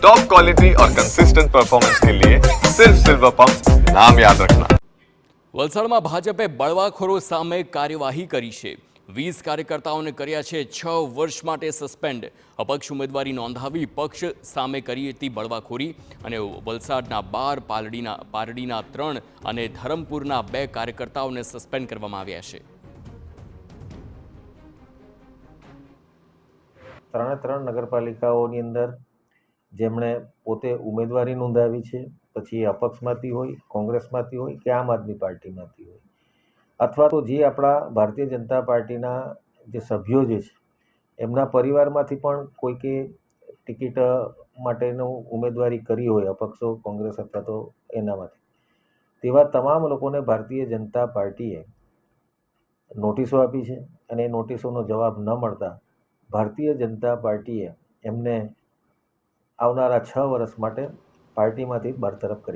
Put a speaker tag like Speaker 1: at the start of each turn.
Speaker 1: Top quality और consistent performance के लिए सिर्फ सिल्वर पंप नाम याद रखना।
Speaker 2: વલસાડમાં ભાજપે બળવાખોરો સામે કાર્યવાહી કરી છે। 20 કાર્યકર્તાઓને કર્યા છે 6 વર્ષ માટે સસ્પેન્ડ। અપક્ષ ઉમેદવારી નોંધાવી પક્ષ સામે કરી હતી બળવાખોરી અને વલસાડના 12, પારડીના 3 અને ધરમપુરના 2 કાર્યકર્તાઓને સસ્પેન્ડ કરવામાં આવ્યા છે।
Speaker 3: ત્રણ નગરપાલિકાઓની અંદર જેમણે પોતે ઉમેદવારી નોંધાવી છે, પછી અપક્ષમાંથી હોય, કોંગ્રેસમાંથી હોય કે આમ આદમી પાર્ટીમાંથી હોય, અથવા તો જે આપણા ભારતીય જનતા પાર્ટીના જે સભ્યો જે છે એમના પરિવારમાંથી પણ કોઈકે ટિકિટ માટેનું ઉમેદવારી કરી હોય, અપક્ષો, કોંગ્રેસ અથવા તો એનામાંથી, તેવા તમામ લોકોને ભારતીય જનતા પાર્ટીએ નોટિસો આપી છે અને એ નોટિસોનો જવાબ ન મળતા ભારતીય જનતા પાર્ટીએ એમને આવનારા 6 વર્ષ માટે પાર્ટીમાંથી બરતરફ કરી।